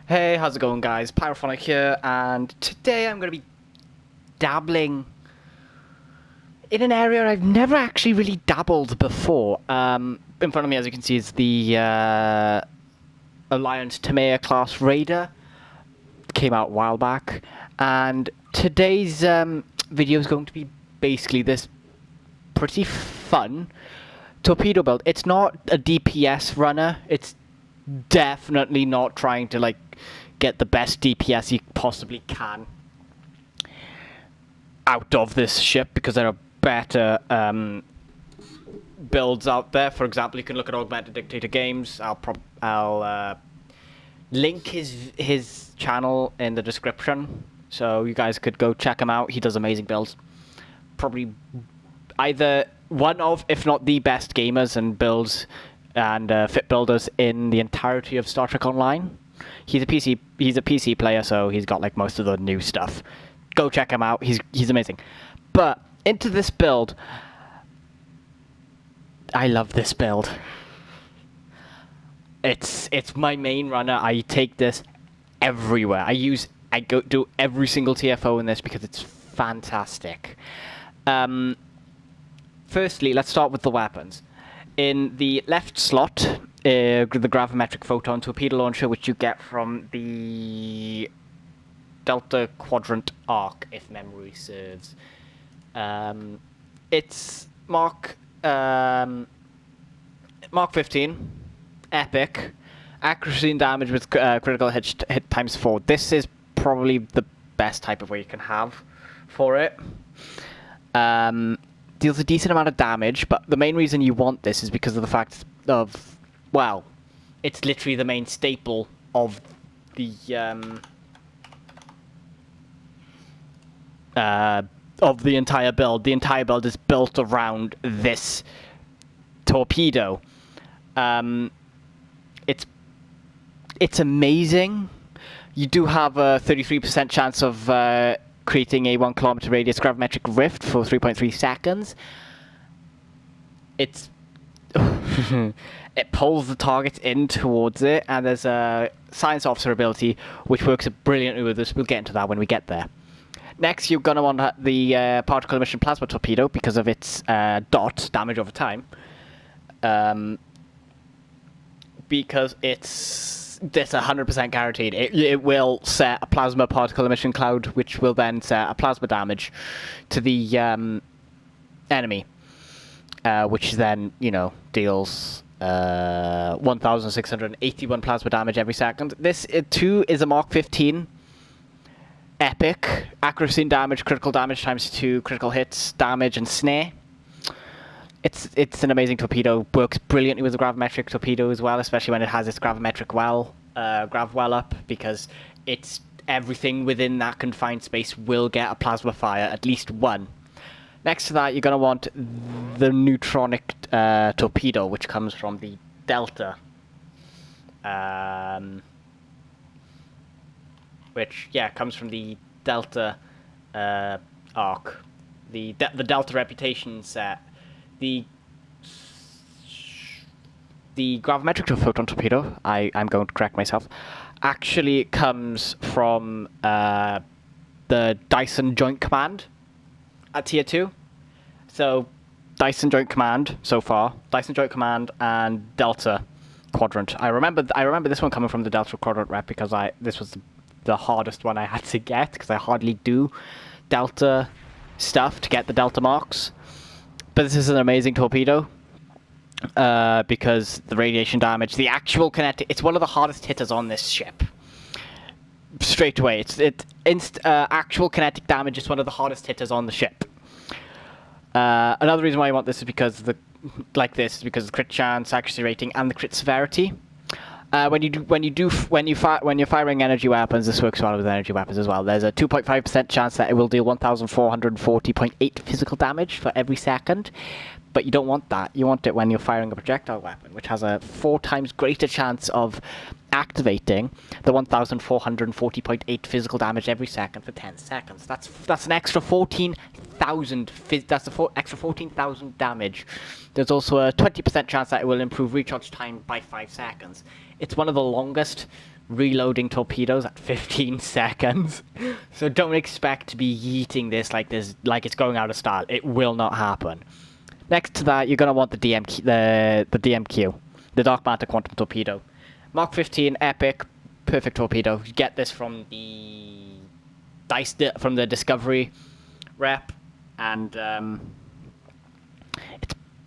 Hey, how's it going, guys? Pyrophonic here, and today I'm going to be dabbling in an area I've never actually really dabbled before. In front of me, as you can see, is the Alliance Temer class Raider. Came out a while back, and today's video is going to be basically this pretty fun torpedo build. It's not a DPS runner. It's definitely not trying to like get the best DPS you possibly can out of this ship, because there are better builds out there. For example, you can look at Augmented Dictator Games. I'll link his channel in the description, so you guys could go check him out. He does amazing builds. Probably either one of, if not the best gamers and builds and fit builders in the entirety of Star Trek Online. He's a PC player, so he's got like most of the new stuff. Go check him out. He's amazing. But into this build, I love this build. It's my main runner. I take this everywhere. I go do every single TFO in this because it's fantastic. Firstly, let's start with the weapons. In the left slot, the gravimetric photon torpedo launcher, which you get from the Delta Quadrant arc, if memory serves. It's Mark 15, epic, accuracy and damage with critical hit times 4. This is probably the best type of way you can have for it. Deals a decent amount of damage, but the main reason you want this is because of the fact of, well, it's literally the main staple of the entire build. The entire build is built around this torpedo. It's amazing. You do have a 33% chance of creating a 1 kilometer radius gravimetric rift for 3.3 seconds. It pulls the target in towards it, and there's a science officer ability which works brilliantly with this. We'll get into that when we get there. Next, you're going to want the particle emission plasma torpedo because of its dot damage over time. Because it's 100% guaranteed. It will set a plasma particle emission cloud, which will then set a plasma damage to the enemy, which then, deals 1,681 plasma damage every second. This too is a Mark 15 epic, accuracy and damage, critical damage times 2, critical hits, damage and snare. It's an amazing torpedo. Works brilliantly with the gravimetric torpedo as well, especially when it has its gravimetric grav well up, because it's everything within that confined space will get a plasma fire, at least one. Next to that, you're going to want the neutronic torpedo, which comes from the Delta. Comes from the Delta arc. The Delta reputation set. The gravimetric photon torpedo, I'm going to correct myself, actually comes from the Dyson Joint Command at Tier 2. So, Dyson Joint Command so far, Dyson Joint Command and Delta Quadrant. I remember this one coming from the Delta Quadrant rep because this was the hardest one I had to get, because I hardly do Delta stuff to get the Delta marks. But this is an amazing torpedo because the radiation damage, the actual kinetic, it's one of the hardest hitters on this ship. Straight away, actual kinetic damage is one of the hardest hitters on the ship. Another reason why I want this is because of the crit chance, accuracy rating, and the crit severity. When you're firing energy weapons, this works well with energy weapons as well. There's a 2.5% chance that it will deal 1,440.8 physical damage for every second, but you don't want that. You want it when you're firing a projectile weapon, which has a 4 times greater chance of activating the 1,440.8 physical damage every second for 10 seconds. That's an extra 14,000. That's extra 14,000 damage. There's also a 20% chance that it will improve recharge time by 5 seconds. It's one of the longest reloading torpedoes at 15 seconds. So don't expect to be yeeting this like it's going out of style. It will not happen. Next to that, you're going to want the DMQ, the Dark Matter Quantum Torpedo. Mark 15, epic, perfect torpedo. You get this from the Discovery rep, and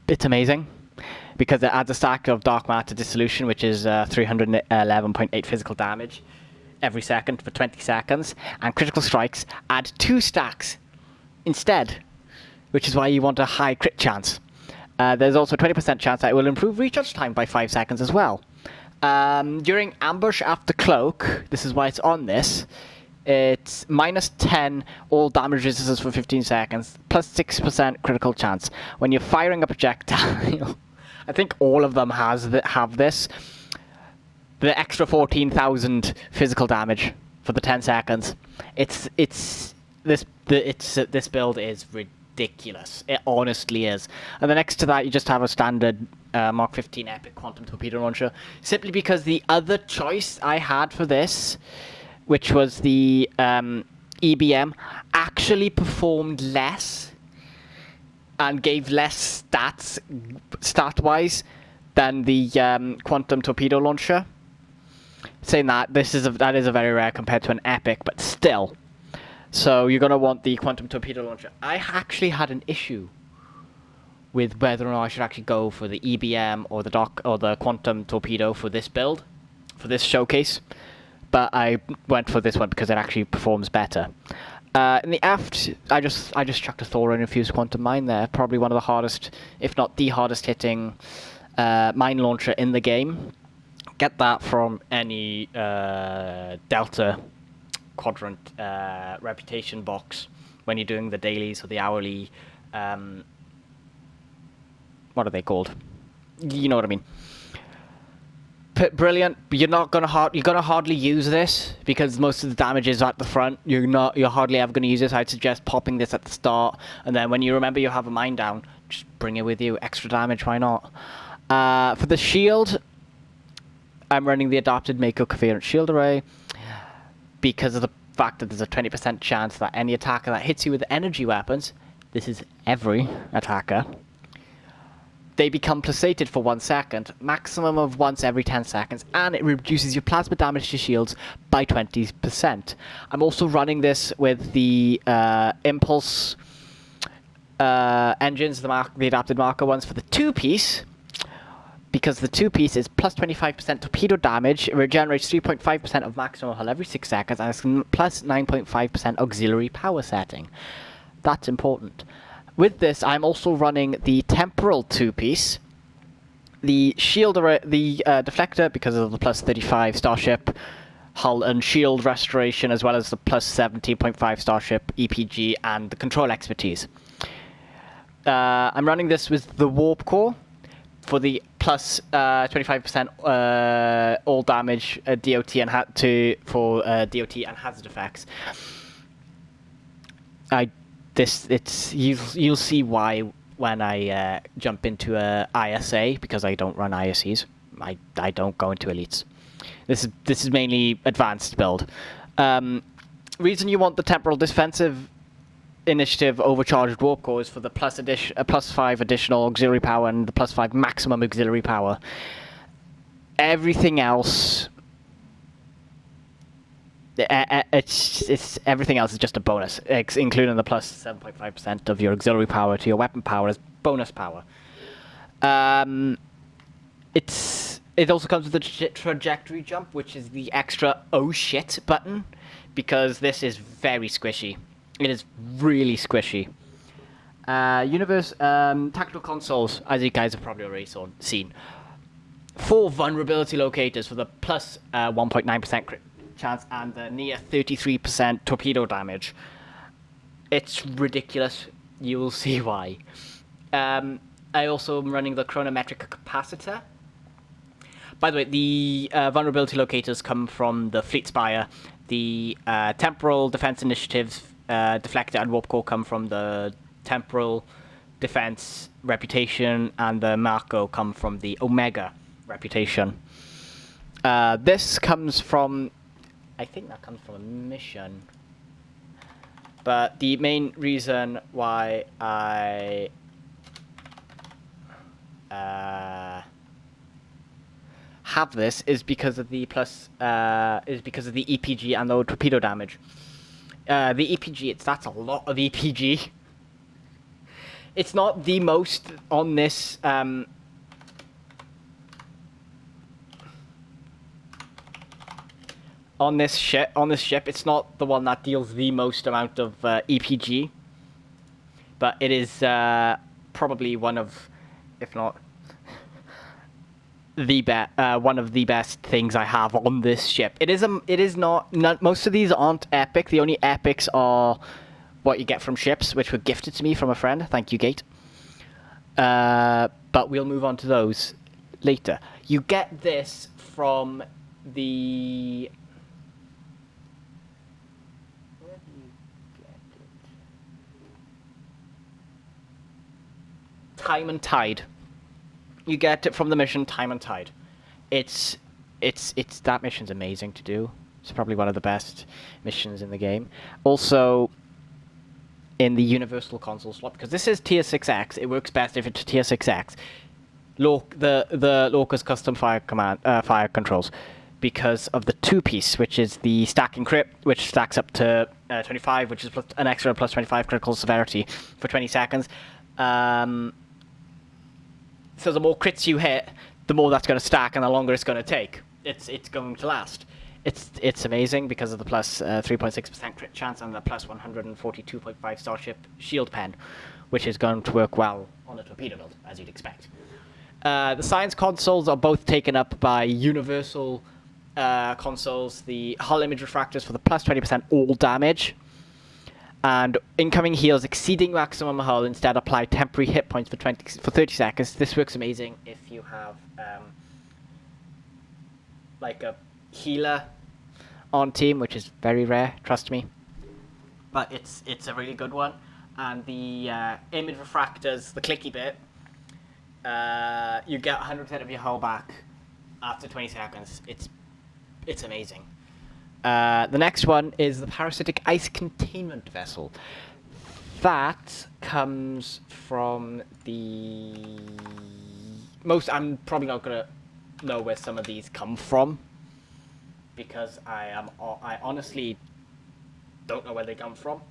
it's amazing because it adds a stack of Dark Matter Dissolution, which is 311.8 physical damage every second for 20 seconds, and critical strikes add 2 stacks instead, which is why you want a high crit chance. There's also a 20% chance that it will improve recharge time by 5 seconds as well. During ambush after cloak, this is why it's on this, it's minus 10 all damage resistance for 15 seconds, plus 6% critical chance. When you're firing a projectile, I think all of them have this, the extra 14,000 physical damage for the 10 seconds. This build is ridiculous. It honestly is. And then next to that, you just have a standard Mark 15 Epic Quantum Torpedo Launcher, simply because the other choice I had for this, which was the EBM, actually performed less and gave less stats, stat-wise, than the Quantum Torpedo Launcher. Saying that, that is a very rare compared to an Epic, but still. So you're going to want the Quantum Torpedo Launcher. I actually had an issue with whether or not I should actually go for the EBM or the Quantum Torpedo for this build, for this showcase. But I went for this one because it actually performs better. In the aft, I just chucked a Thorium Infused Quantum Mine there. Probably one of the hardest, if not the hardest hitting mine launcher in the game. Get that from any Delta Quadrant reputation box when you're doing the dailies or the hourly. What are they called? You know what I mean. Brilliant. You're gonna hardly use this because most of the damage is at the front. You're hardly ever gonna use this. I'd suggest popping this at the start, and then when you remember you have a mine down, just bring it with you. Extra damage, why not? For the shield, I'm running the adapted Mako Coherent Shield Array because of the fact that there's a 20% chance that any attacker that hits you with energy weapons, this is every attacker, they become pulsated for 1 second, maximum of once every 10 seconds, and it reduces your plasma damage to shields by 20%. I'm also running this with the Impulse engines, the adapted marker ones for the 2-piece, because the 2-piece is plus 25% torpedo damage, it regenerates 3.5% of maximum hull every 6 seconds, and it's plus 9.5% auxiliary power setting. That's important. With this, I'm also running the temporal 2-piece, the shield array, the deflector, because of the plus 35 starship hull and shield restoration, as well as the plus 17.5 starship EPG and the control expertise. I'm running this with the warp core for the plus 25% all damage DOT and DOT and hazard effects. You'll see why when I jump into a ISA, because I don't run ISEs. I don't go into elites. This is mainly advanced build. Reason you want the temporal defensive initiative overcharged warp core is for the plus 5 additional auxiliary power and the plus 5 maximum auxiliary power. Everything else, everything else is just a bonus, including the plus 7.5% of your auxiliary power to your weapon power as bonus power. It also comes with the trajectory jump, which is the extra oh shit button, because this is very squishy. It is really squishy. Tactical consoles, as you guys have probably already seen. 4 vulnerability locators for the plus 1.9% crit chance and the near 33% torpedo damage. It's ridiculous. You will see why. I also am running the chronometric capacitor. By the way, the vulnerability locators come from the Fleet Spire. The temporal defense initiatives, deflector and warp core come from the temporal defense reputation, and the Marco come from the Omega reputation. This comes from, I think that comes from Emission. But the main reason why I have this is because of the EPG and the torpedo damage. The EPG, that's a lot of EPG. It's not the most on this. On this ship, it's not the one that deals the most amount of EPG, but it is probably one of, if not the one of the best things I have on this ship. It is not. Most of these aren't epic. The only epics are what you get from ships, which were gifted to me from a friend. Thank you, Gate. But we'll move on to those later. You get this from the. Time and Tide. You get it from the mission Time and Tide. It's that mission's amazing to do. It's probably one of the best missions in the game. Also, in the universal console slot, because this is T6-X, it works best if it's T6-X. The Lorca's custom fire controls, because of the two-piece, which is the stack encrypt, which stacks up to 25, which is an extra plus 25 critical severity for 20 seconds. So the more crits you hit, the more that's going to stack, and the longer it's going to take. It's going to last. It's amazing because of the plus 3.6% crit chance and the plus 142.5 Starship shield pen, which is going to work well on a torpedo build, as you'd expect. The science consoles are both taken up by universal consoles. The hull image refractors for the plus 20% all damage. And incoming heals exceeding maximum hull instead apply temporary hit points for 30 seconds. This works amazing if you have like a healer on team, which is very rare, trust me. But it's a really good one. And the image refractors, the clicky bit, you get 100% of your hull back after 20 seconds. It's amazing. The next one is the Parasitic Ice Containment Vessel. That comes from the most. I'm probably not gonna know where some of these come from because I honestly don't know where they come from.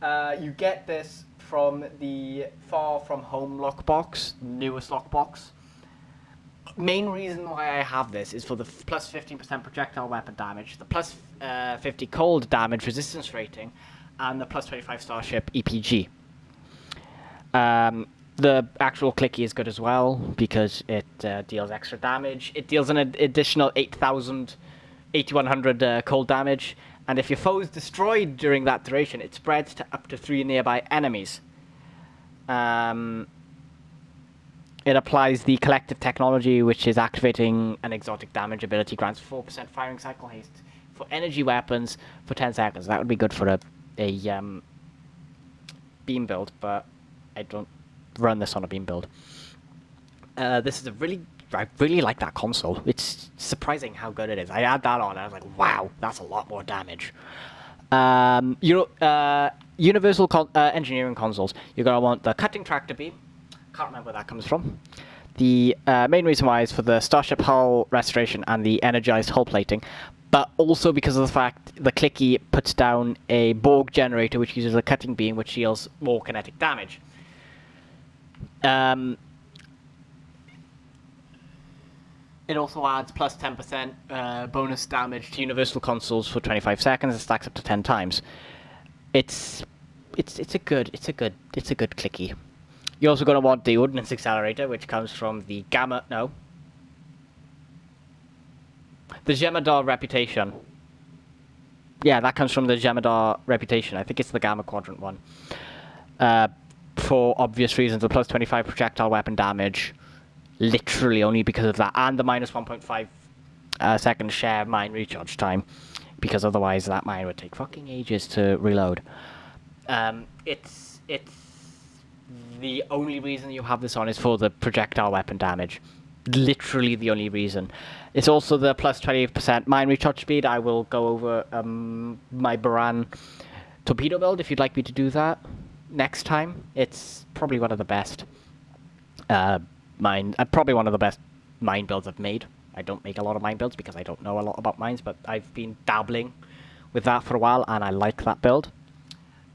You get this from the Far From Home lockbox, newest lockbox. Main reason why I have this is for the plus 15% projectile weapon damage, the plus 50 cold damage resistance rating, and the plus 25 Starship EPG. The actual clicky is good as well because it deals extra damage. It deals an additional 8,100 cold damage, and if your foe is destroyed during that duration, it spreads to up to 3 nearby enemies. It applies the collective technology, which is activating an exotic damage ability, grants 4% firing cycle haste for energy weapons for 10 seconds. That would be good for a beam build, but I don't run this on a beam build. This is I really like that console. It's surprising how good it is. I had that on and I was like, wow, that's a lot more damage. Universal engineering consoles. You're going to want the cutting tractor beam. Can't remember where that comes from. The main reason why is for the Starship hull restoration and the energized hull plating, but also because of the fact the clicky puts down a Borg generator which uses a cutting beam which deals more kinetic damage. It also adds plus 10% bonus damage to universal consoles for 25 seconds and stacks up to 10 times. It's a good clicky. You're also going to want the Ordnance Accelerator, which comes from the the Jemadar Reputation. Yeah, that comes from the Jemadar Reputation. I think it's the Gamma Quadrant one. For obvious reasons, the plus 25 projectile weapon damage, literally only because of that, and the minus 1.5 second share mine recharge time, because otherwise that mine would take fucking ages to reload. The only reason you have this on is for the projectile weapon damage. literally the only reason. It's also the plus 28% mine recharge speed. I will go over my Baran Torpedo build if you'd like me to do that next time. It's probably one of the best probably one of the best mine builds I've made. I don't make a lot of mine builds because I don't know a lot about mines, but I've been dabbling with that for a while, and I like that build.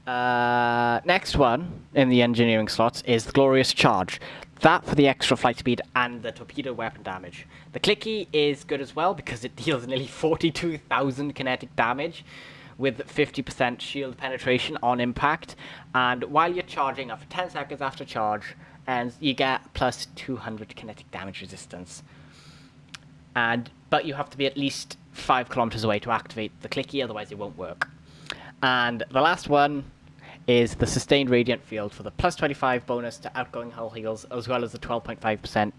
Next one in the engineering slots is the Glorious Charge. That for the extra flight speed and the torpedo weapon damage. The clicky is good as well because it deals nearly 42,000 kinetic damage with 50% shield penetration on impact. And while you're charging up for 10 seconds after charge, and you get plus 200 kinetic damage resistance. But you have to be at least 5 kilometers away to activate the clicky, otherwise it won't work. And the last one is the Sustained Radiant Field for the plus 25 bonus to outgoing hull heals, as well as the 12.5%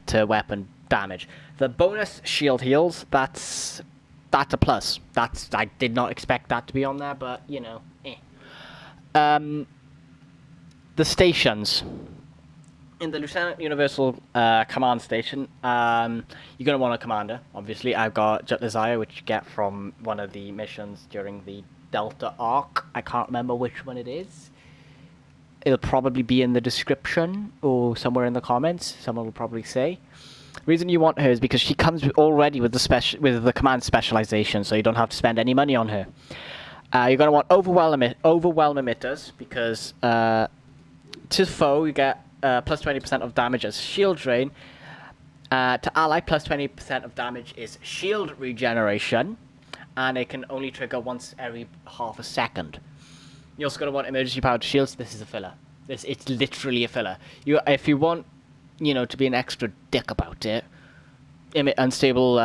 to weapon damage. The bonus shield heals, that's a plus. I did not expect that to be on there, but, you know, the stations. In the Lieutenant Universal Command Station, you're going to want a commander, obviously. I've got Jet Desire, which you get from one of the missions during the Delta arc. I can't remember which one it is. It'll probably be in the description or somewhere in the comments. Someone will probably say. The reason you want her is because she comes already with the command specialization, so you don't have to spend any money on her. You're going to want Overwhelm Emitters, because to foe you get plus 20% of damage as shield drain. To ally, plus 20% of damage is shield regeneration, and it can only trigger once every half a second. You're also going to want emergency powered shields. This is a filler. It's literally a filler. If you want, to be an extra dick about it, emit unstable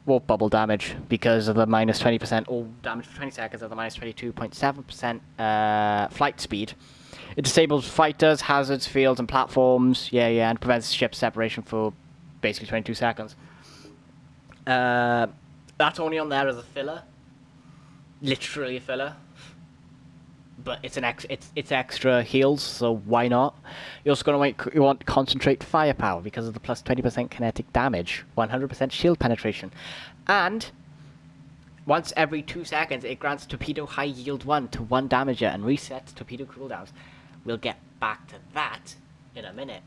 warp bubble damage because of the minus 20% all damage for 20 seconds of the minus 22.7% flight speed. It disables fighters, hazards, fields, and platforms. And prevents ship separation for basically 22 seconds. That's only on there as a filler. Literally a filler. But it's extra heals, so why not? You're also going to want Concentrate Firepower because of the plus 20% kinetic damage, 100% shield penetration. And once every 2 seconds, it grants Torpedo High Yield 1 to 1 damager and resets Torpedo cooldowns. We'll get back to that in a minute.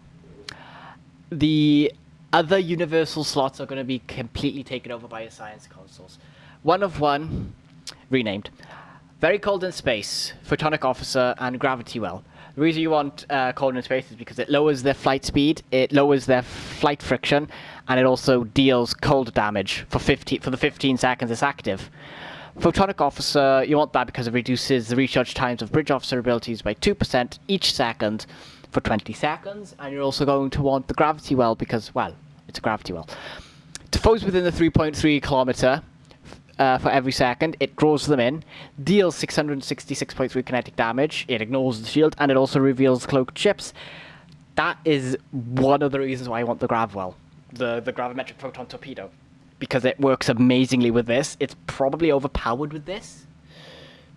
The other universal slots are going to be completely taken over by your science consoles. One of one, renamed. Very Cold in Space, Photonic Officer, and Gravity Well. The reason you want Cold in Space is because it lowers their flight speed, it lowers their flight friction, and it also deals cold damage for the 15 seconds it's active. Photonic Officer, you want that because it reduces the recharge times of bridge officer abilities by 2% each second for 20 seconds, and you're also going to want the Gravity Well because, well, it's a Gravity Well. To foes within the 3.3 kilometer for every second, it draws them in, deals 666.3 kinetic damage, it ignores the shield, and it also reveals cloaked ships. That is one of the reasons why I want the Gravwell, the gravimetric photon torpedo, because it works amazingly with this. It's probably overpowered with this,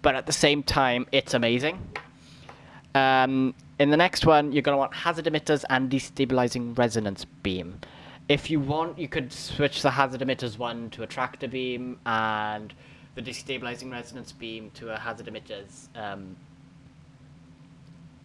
but at the same time, it's amazing. In the next one, you're going to want hazard emitters and destabilizing resonance beam. If you want, you could switch the hazard emitters 1 to a tractor beam and the destabilizing resonance beam to a hazard emitters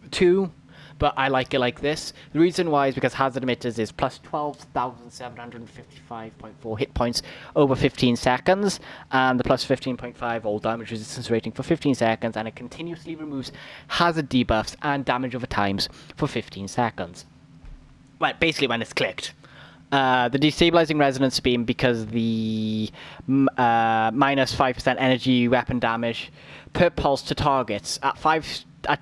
2, but I like it like this. The reason why is because hazard emitters is plus 12,755.4 hit points over 15 seconds, and the plus 15.5 all damage resistance rating for 15 seconds, and it continuously removes hazard debuffs and damage over times for 15 seconds. Well, basically when it's clicked. The destabilizing resonance beam because the minus 5% energy weapon damage per pulse to targets. At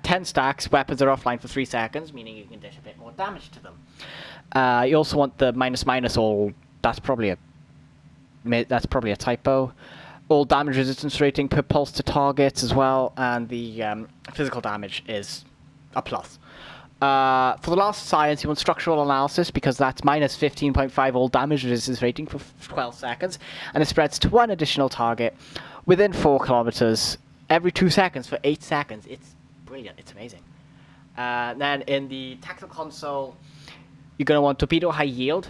10 stacks, weapons are offline for 3 seconds, meaning you can dish a bit more damage to them. You also want the minus all. That's probably a typo. All damage resistance rating per pulse to targets as well, and the physical damage is a plus. For the last science, you want structural analysis because that's minus 15.5 all damage resistance rating for 12 seconds, and it spreads to 1 additional target within 4 kilometers every 2 seconds for 8 seconds. It's brilliant. It's amazing. Then in the tactical console, you're going to want Torpedo High Yield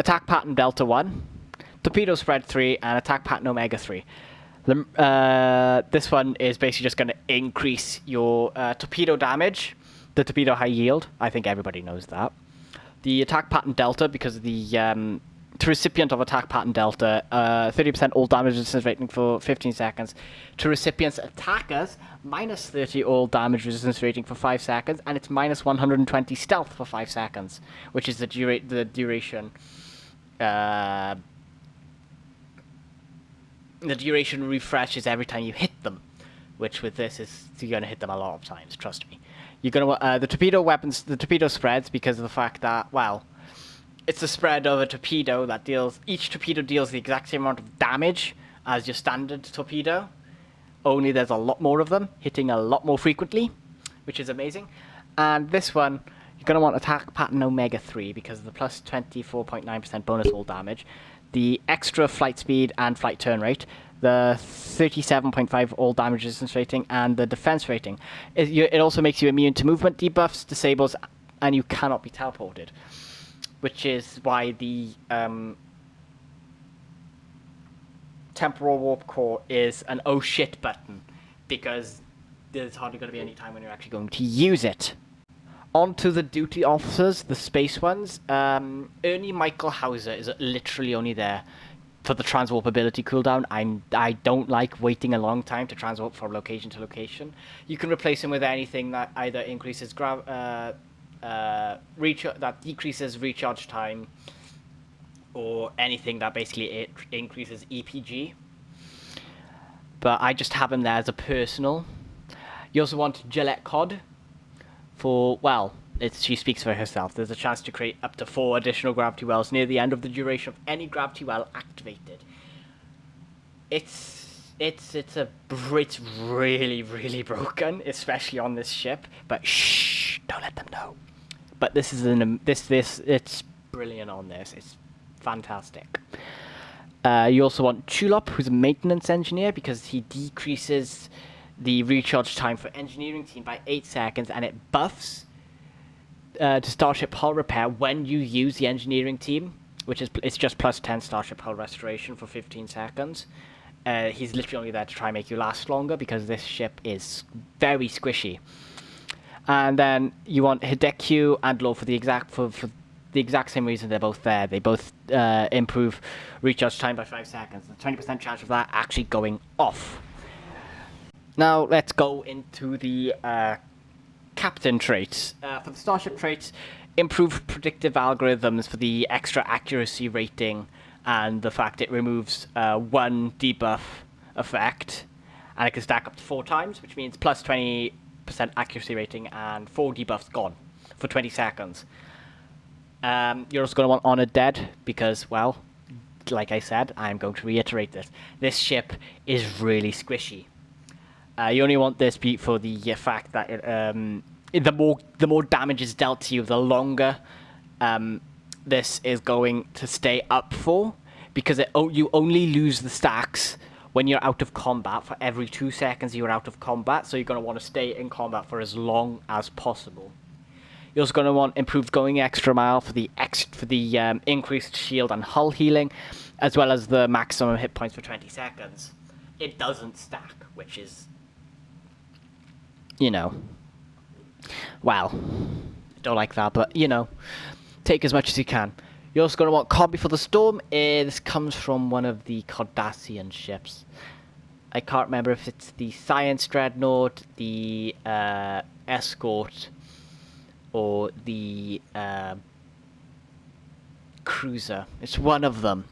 attack pattern Delta 1, torpedo spread 3, and attack pattern Omega 3. This one is basically just going to increase your torpedo damage, the torpedo high yield. I think everybody knows that. The attack pattern Delta, because of the to recipient of attack pattern Delta, 30% all damage resistance rating for 15 seconds. To recipient's attackers, minus 30 all damage resistance rating for 5 seconds, and it's minus 120 stealth for 5 seconds, which is the duration. The duration refreshes every time you hit them, which with this is you're going to hit them a lot of times. Trust me. You're going to the torpedo weapons, the torpedo spreads because of the fact that it's the spread of a torpedo that each torpedo deals the exact same amount of damage as your standard torpedo. Only there's a lot more of them, hitting a lot more frequently, which is amazing. And this one, you're going to want attack pattern Omega 3 because of the plus 24.9% bonus all damage, the extra flight speed and flight turn rate, the 37.5 all damage resistance rating, and the defense rating. It also makes you immune to movement debuffs, disables, and you cannot be teleported. Which is why the temporal warp core is an oh shit button, because there's hardly going to be any time when you're actually going to use it. On to the duty officers, the space ones. Ernie Michael Hauser is literally only there for the transwarpability cooldown. I don't like waiting a long time to transwarp from location to location. You can replace him with anything that either increases that decreases recharge time, or anything that basically increases EPG. But I just have him there as a personal. You also want Gillette Cod for, she speaks for herself. There's a chance to create up to 4 additional gravity wells near the end of the duration of any gravity well activated. It's really, really broken, especially on this ship. But shh, don't let them know. But this is it's brilliant on this. It's fantastic. You also want Chulop, who's a maintenance engineer, because he decreases the recharge time for engineering team by 8 seconds, and it buffs to starship hull repair when you use the engineering team, it's just plus 10 starship hull restoration for 15 seconds. He's literally only there to try and make you last longer because this ship is very squishy. And then you want Hideki and Law for the exact same reason they're both there. They both improve recharge time by 5 seconds. The 20% chance of that actually going off. Now let's go into the captain traits. For the starship traits, improve predictive algorithms for the extra accuracy rating and the fact it removes 1 debuff effect, and it can stack up to 4 times, which means plus 20% accuracy rating and 4 debuffs gone for 20 seconds. You're also going to want Honored Dead because, like I said, I'm going to reiterate this ship is really squishy. You only want this for the fact that the more damage is dealt to you, the longer this is going to stay up for, because you only lose the stacks when you're out of combat. For every 2 seconds you're out of combat, so you're going to want to stay in combat for as long as possible. You're also going to want improved going extra mile for the increased shield and hull healing, as well as the maximum hit points for 20 seconds. It doesn't stack, which is, don't like that, but take as much as you can. You're also going to want Copy for the Storm. This comes from one of the Cardassian ships. I can't remember if it's the Science Dreadnought, the Escort, or the Cruiser. It's one of them.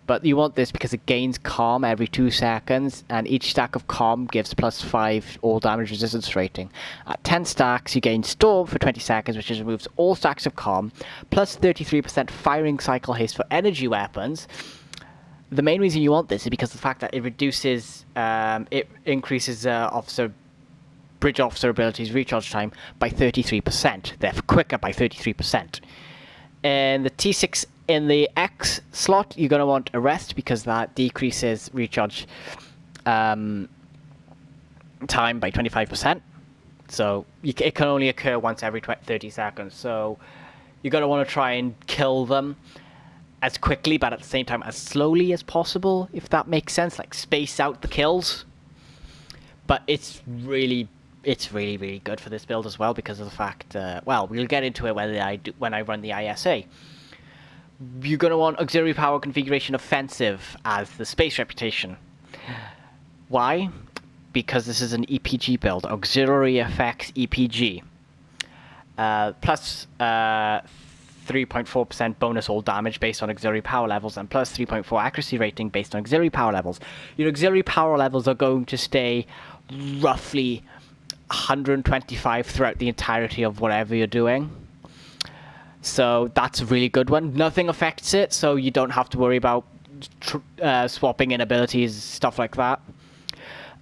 But you want this because it gains Calm every 2 seconds, and each stack of Calm gives plus 5 all damage resistance rating. At 10 stacks, you gain Storm for 20 seconds, which removes all stacks of Calm, plus 33% firing cycle haste for energy weapons. The main reason you want this is because of the fact that it increases bridge officer abilities recharge time by 33%. They're quicker by 33%. And the T6 in the X slot, you're going to want Arrest because that decreases recharge time by 25%. So it can only occur once every 30 seconds. So you're going to want to try and kill them as quickly, but at the same time as slowly as possible, if that makes sense. Like space out the kills. But it's really good for this build as well because of the fact. Well, we'll get into it when I run the ISA. You're going to want auxiliary power configuration offensive as the space reputation. Why? Because this is an EPG build, auxiliary effects EPG. Plus 3.4% bonus all damage based on auxiliary power levels, and plus 3.4 accuracy rating based on auxiliary power levels. Your auxiliary power levels are going to stay roughly 125 throughout the entirety of whatever you're doing. So that's a really good one. Nothing affects it, so you don't have to worry about swapping in abilities, stuff like that.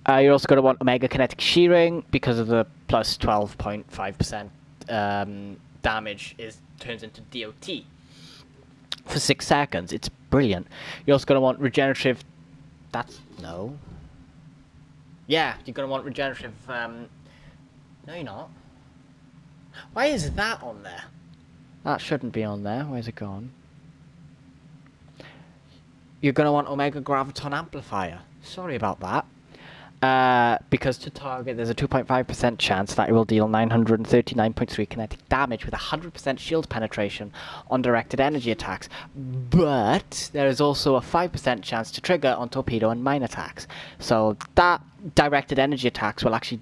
You're also going to want Omega Kinetic Shearing because of the plus 12.5% damage turns into DOT for 6 seconds. It's brilliant. You're also going to want regenerative. No. Yeah, you're going to want regenerative. No, you're not. Why is that on there? That shouldn't be on there. Where's it gone? You're going to want Omega Graviton Amplifier. Sorry about that. Because to target, there's a 2.5% chance that it will deal 939.3 kinetic damage with 100% shield penetration on directed energy attacks. But there is also a 5% chance to trigger on torpedo and mine attacks. So that directed energy attacks will actually,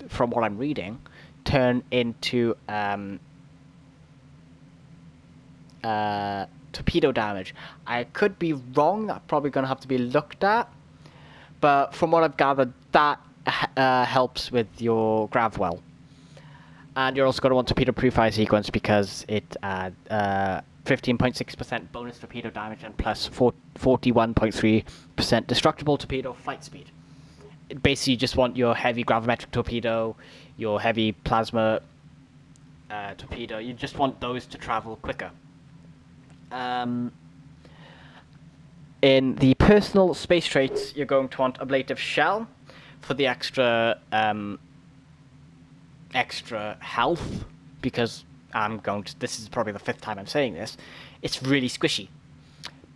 from what I'm reading, turn into torpedo damage. I could be wrong. That's probably going to have to be looked at. But from what I've gathered, that helps with your Gravwell. And you're also going to want Torpedo Pre-Fire Sequence because it 15.6% bonus torpedo damage and plus 41.3% destructible torpedo flight speed. Basically, you just want your heavy gravimetric torpedo, your heavy plasma torpedo. You just want those to travel quicker. In the personal space traits, you're going to want Ablative Shell for the extra health, because this is probably the 5th time I'm saying this, it's really squishy.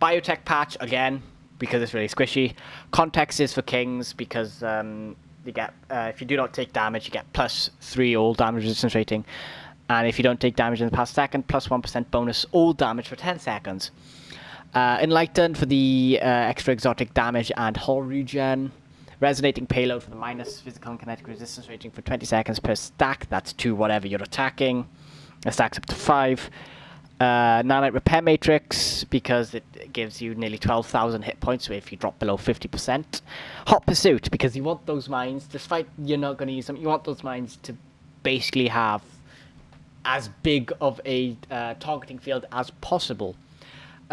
Biotech Patch, again, because it's really squishy. Context is for Kings, because you get, if you do not take damage, you get plus 3 all damage resistance rating. And if you don't take damage in the past second, plus 1% bonus all damage for 10 seconds. Enlightened for the extra exotic damage and hull regen. Resonating Payload for the minus physical and kinetic resistance rating for 20 seconds per stack. That's to whatever you're attacking. It stacks up to 5. Nanite Repair Matrix, because it gives you nearly 12,000 hit points if you drop below 50%. Hot Pursuit, because you want those mines, despite you're not going to use them, you want those mines to basically have as big of a targeting field as possible.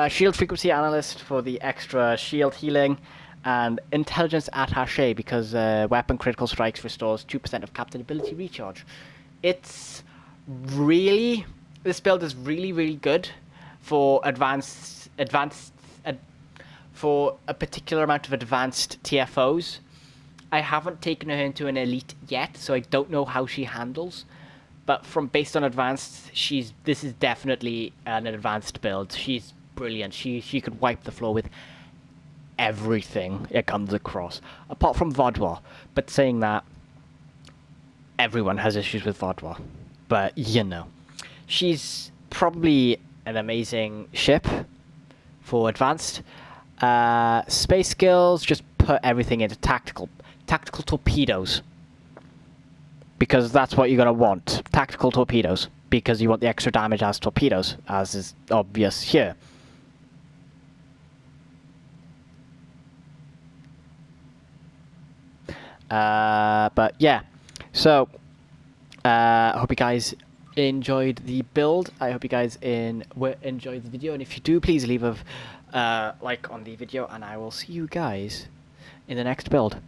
Shield Frequency Analyst for the extra shield healing, and Intelligence Attaché because weapon critical strikes restores 2% of captain ability recharge. This build is really good for for a particular amount of advanced TFOs. I haven't taken her into an elite yet, so I don't know how she handles. But based on advanced, this is definitely an advanced build. She's brilliant. She could wipe the floor with everything it comes across, apart from Vaudois. But saying that, everyone has issues with Vaudois. But she's probably an amazing ship for advanced. Space skills, just put everything into tactical torpedoes, because that's what you're going to want. Tactical torpedoes, because you want the extra damage as torpedoes, as is obvious here. But yeah, so I hope you guys enjoyed the build. I hope you guys enjoyed the video, and if you do, please leave a like on the video, and I will see you guys in the next build.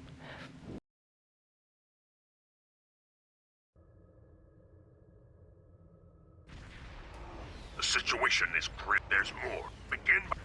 The situation is grim. There's more. Begin by...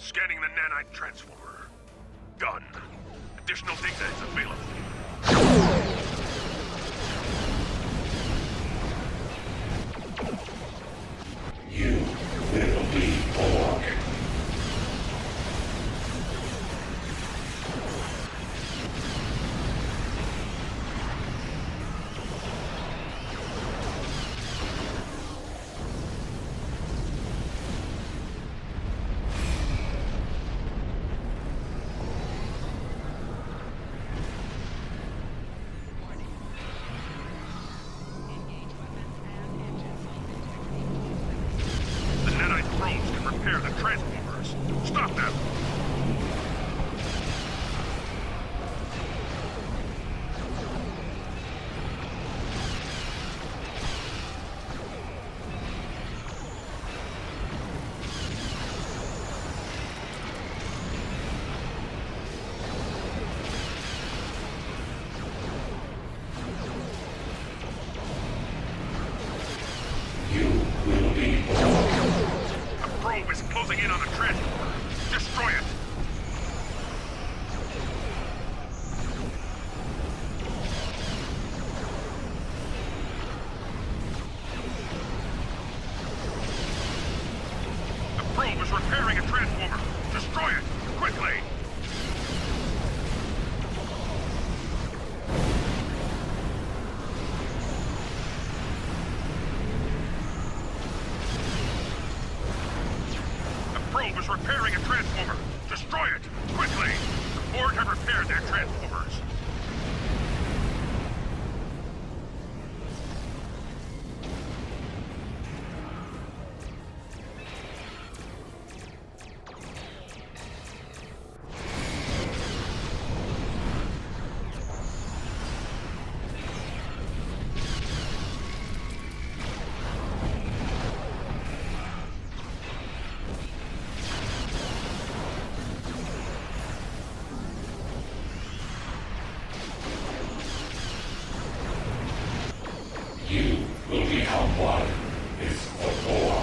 Scanning the nanite transformer. Done. Additional data is available. You will be Borg. The nanite drones can repair the transformers. Stop them! You will be Borg. A probe is closing in on the transformer. Destroy it! The probe is repairing a transformer. Destroy it! Quickly! The probe is repairing a transformer. Destroy it! Quickly! The Borg have repaired their transformers. You will become one with the Borg.